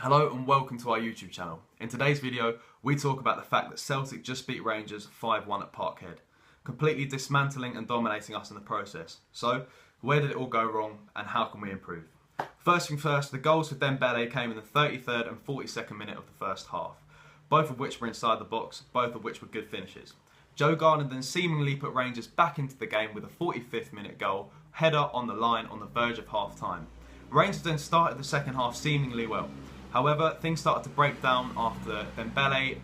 Hello and welcome to our YouTube channel. In today's video, we talk about the fact that Celtic just beat Rangers 5-1 at Parkhead, completely dismantling and dominating us in the process. So, where did it all go wrong and how can we improve? First thing first, the goals for Dembele came in the 33rd and 42nd minute of the first half, both of which were inside the box, both of which were good finishes. Joe Garner then seemingly put Rangers back into the game with a 45th minute goal, header on the line on the verge of half time. Rangers then started the second half seemingly well. However, things started to break down after Dembele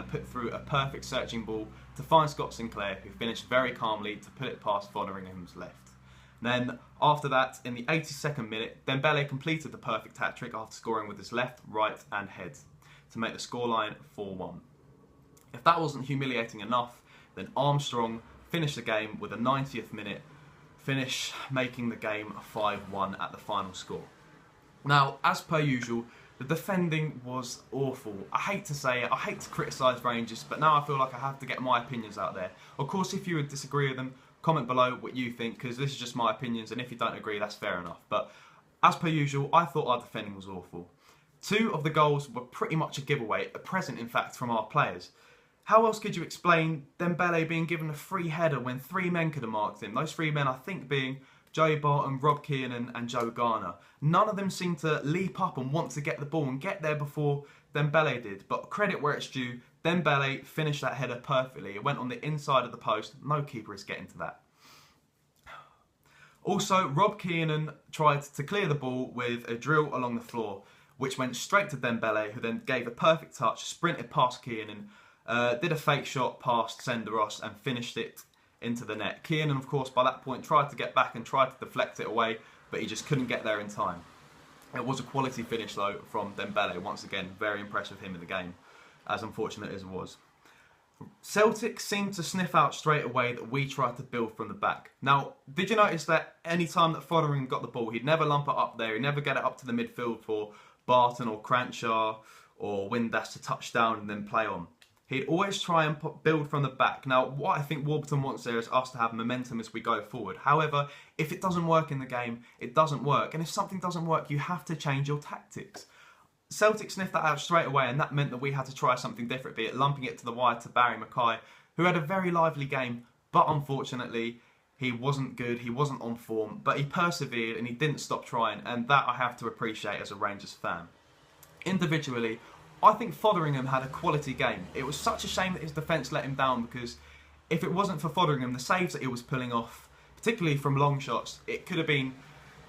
put through a perfect searching ball to find Scott Sinclair, who finished very calmly to put it past Fotheringham's left. Then, after that, in the 82nd minute, Dembele completed the perfect hat-trick after scoring with his left, right and head to make the scoreline 4-1. If that wasn't humiliating enough, then Armstrong finished the game with a 90th minute finish, making the game 5-1 at the final score. Now, as per usual, the defending was awful. I hate to say it, I hate to criticise Rangers, but now I feel like I have to get my opinions out there. Of course, if you would disagree with them, comment below what you think, because this is just my opinions, and if you don't agree, that's fair enough. But as per usual, I thought our defending was awful. Two of the goals were pretty much a giveaway, a present in fact from our players. How else could you explain Dembele being given a free header when three men could have marked him? Those three men, I think, being Joey Barton, Rob Kiernan and Joe Garner. None of them seemed to leap up and want to get the ball and get there before Dembele did. But credit where it's due, Dembele finished that header perfectly. It went on the inside of the post. No keeper is getting to that. Also, Rob Kiernan tried to clear the ball with a drill along the floor, which went straight to Dembele, who then gave a perfect touch, sprinted past Kiernan, did a fake shot past Senderos and finished it into the net. Kiernan, of course, by that point tried to get back and tried to deflect it away, but he just couldn't get there in time. It was a quality finish, though, from Dembele. Once again, very impressed with him in the game, as unfortunate as it was. Celtic seemed to sniff out straight away that we tried to build from the back. Now, did you notice that any time that Fotheringham got the ball, he'd never lump it up there, he'd never get it up to the midfield for Barton or Cranshaw or Windass to touch down and then play on. He'd always try and build from the back. Now, what I think Warburton wants there is us to have momentum as we go forward. However, if it doesn't work in the game, it doesn't work. And if something doesn't work, you have to change your tactics. Celtic sniffed that out straight away, and that meant that we had to try something different, be it lumping it to the wide to Barry Mackay, who had a very lively game, but unfortunately, he wasn't good, he wasn't on form, but he persevered and he didn't stop trying, and that I have to appreciate as a Rangers fan. Individually, I think Fotheringham had a quality game. It was such a shame that his defence let him down, because if it wasn't for Fotheringham, the saves that he was pulling off, particularly from long shots, it could have been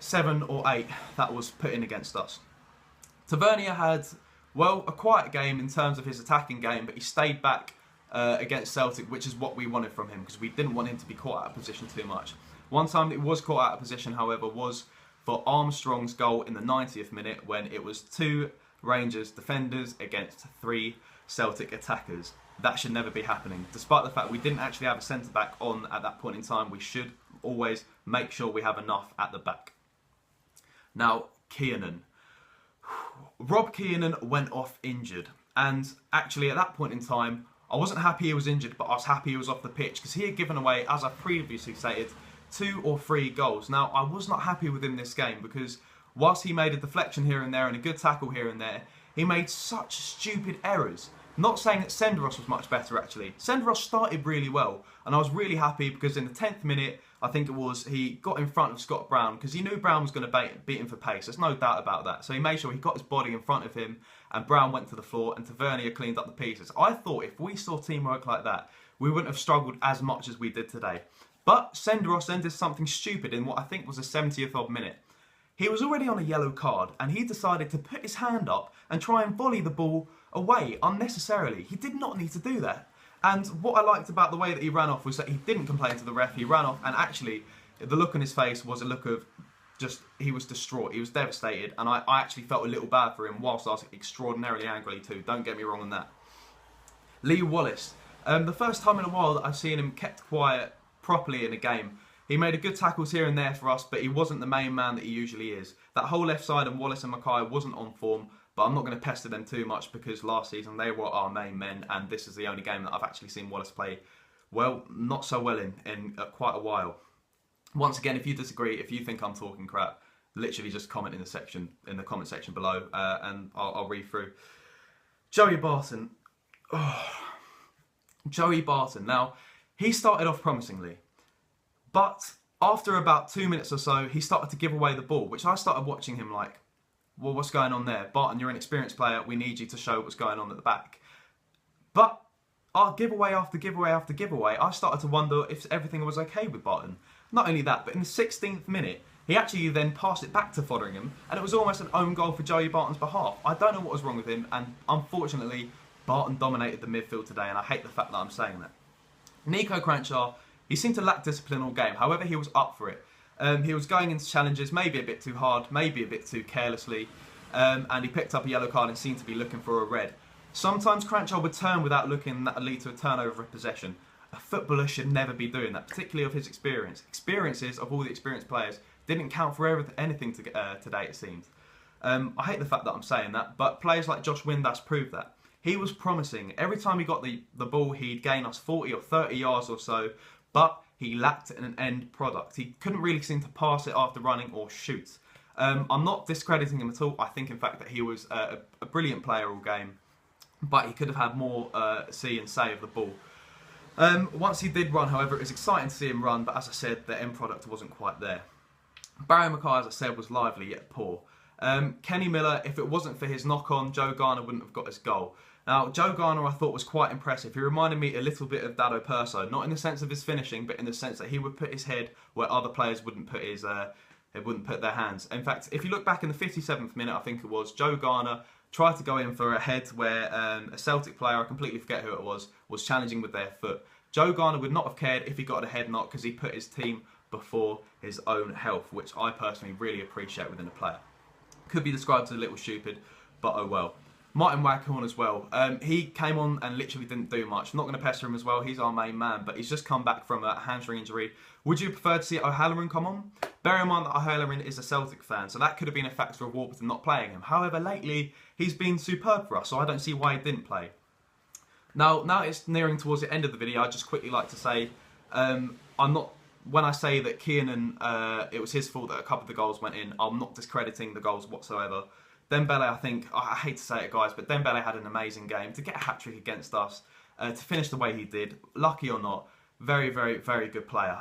7 or 8 that was put in against us. Tavernier had, well, a quiet game in terms of his attacking game, but he stayed back against Celtic, which is what we wanted from him, because we didn't want him to be caught out of position too much. One time that he was caught out of position, however, was for Armstrong's goal in the 90th minute, when it was 2 Rangers defenders against 3 Celtic attackers. That should never be happening. Despite the fact we didn't actually have a centre-back on at that point in time, we should always make sure we have enough at the back. Now, Kiernan. Rob Kiernan went off injured, and actually at that point in time, I wasn't happy he was injured, but I was happy he was off the pitch, because he had given away, as I previously stated, 2 or 3 goals. Now, I was not happy with him this game, because whilst he made a deflection here and there and a good tackle here and there, he made such stupid errors. Not saying that Senderos was much better, actually. Senderos started really well, and I was really happy because in the 10th minute, I think it was, he got in front of Scott Brown, because he knew Brown was going to beat him for pace. There's no doubt about that. So he made sure he got his body in front of him, and Brown went to the floor, and Tavernier cleaned up the pieces. I thought if we saw teamwork like that, we wouldn't have struggled as much as we did today. But Senderos then did something stupid in what I think was the 70th odd minute. He was already on a yellow card, and he decided to put his hand up and try and volley the ball away unnecessarily. He did not need to do that. And what I liked about the way that he ran off was that he didn't complain to the ref. He ran off, and actually, the look on his face was a look of just, he was distraught. He was devastated, and I actually felt a little bad for him, whilst I was extraordinarily angry too. Don't get me wrong on that. Lee Wallace. The first time in a while that I've seen him kept quiet properly in a game. He made a good tackles here and there for us, but he wasn't the main man that he usually is. That whole left side and Wallace and Mackay wasn't on form, but I'm not going to pester them too much, because last season they were our main men, and this is the only game that I've actually seen Wallace play, well, not so well in quite a while. Once again, if you disagree, if you think I'm talking crap, literally just comment in the comment section below, and I'll read through. Joey Barton. Oh, Joey Barton. Now, he started off promisingly, but after about 2 minutes or so, he started to give away the ball, which I started watching him like, well, what's going on there? Barton, you're an experienced player. We need you to show what's going on at the back. But giveaway after giveaway after giveaway, I started to wonder if everything was okay with Barton. Not only that, but in the 16th minute, he actually then passed it back to Fotheringham, and it was almost an own goal for Joey Barton's behalf. I don't know what was wrong with him, and unfortunately, Barton dominated the midfield today, and I hate the fact that I'm saying that. Nico Cranchar, he seemed to lack discipline all game. However, he was up for it. He was going into challenges maybe a bit too hard, maybe a bit too carelessly, and he picked up a yellow card and seemed to be looking for a red. Sometimes Cranchar would turn without looking, and that would lead to a turnover of possession. A footballer should never be doing that, particularly of his experience. Experiences of all the experienced players didn't count for anything today, it seemed. I hate the fact that I'm saying that, but players like Josh Windass proved that. He was promising. Every time he got the ball, he'd gain us 40 or 30 yards or so, but he lacked an end product. He couldn't really seem to pass it after running or shoot. I'm not discrediting him at all. I think, in fact, that he was a brilliant player all game, but he could have had more see and say of the ball. Once he did run, however, it was exciting to see him run, but as I said, the end product wasn't quite there. Barry Mackay, as I said, was lively yet poor. Kenny Miller, if it wasn't for his knock-on, Joe Garner wouldn't have got his goal. Now, Joe Garner, I thought, was quite impressive. He reminded me a little bit of Dado Perso, not in the sense of his finishing, but in the sense that he would put his head where other players wouldn't put their hands. In fact, if you look back in the 57th minute, I think it was, Joe Garner tried to go in for a head where a Celtic player, I completely forget who it was challenging with their foot. Joe Garner would not have cared if he got a head knock because he put his team before his own health, which I personally really appreciate within a player. Could be described as a little stupid, but oh well. Martin Waghorn as well. He came on and literally didn't do much. I'm not going to pester him as well. He's our main man, but he's just come back from a hamstring injury. Would you prefer to see O'Halloran come on? Bear in mind that O'Halloran is a Celtic fan, so that could have been a factor of Warburton not playing him. However, lately, he's been superb for us, so I don't see why he didn't play. Now it's nearing towards the end of the video, I'd just quickly like to say, when I say that Kiernan, it was his fault that a couple of the goals went in, I'm not discrediting the goals whatsoever. Dembele, I think, I hate to say it guys, but Dembele had an amazing game. To get a hat-trick against us, to finish the way he did, lucky or not, very, very, very good player.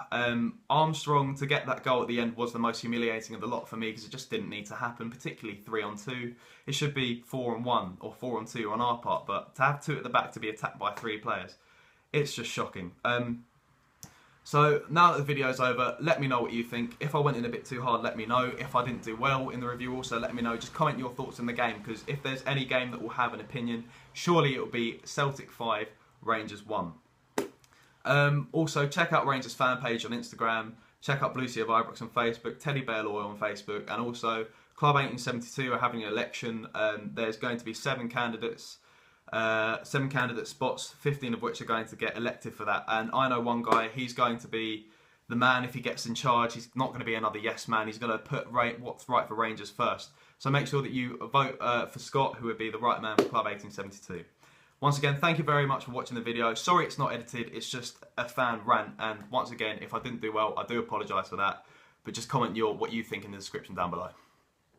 Armstrong, to get that goal at the end was the most humiliating of the lot for me because it just didn't need to happen, particularly 3-on-2. It should be 4-on-1 or 4-on-2 on our part, but to have two at the back to be attacked by 3 players, it's just shocking. So now that the video's over, let me know what you think. If I went in a bit too hard, let me know. If I didn't do well in the review, also let me know. Just comment your thoughts on the game, because if there's any game that will have an opinion, surely it will be Celtic 5, Rangers 1. Also, check out Rangers fan page on Instagram. Check out Blue Sea of Ibrox on Facebook, Teddy Bear Loy on Facebook, and also Club 1872 are having an election. There's going to be 7 candidates. 7 candidate spots, 15 of which are going to get elected for that. And I know one guy, he's going to be the man if he gets in charge. He's not going to be another yes man. He's going to put what's right for Rangers first. So make sure that you vote for Scott, who would be the right man for Club 1872. Once again, thank you very much for watching the video. Sorry it's not edited, it's just a fan rant. And once again, if I didn't do well, I do apologise for that. But just comment what you think in the description down below.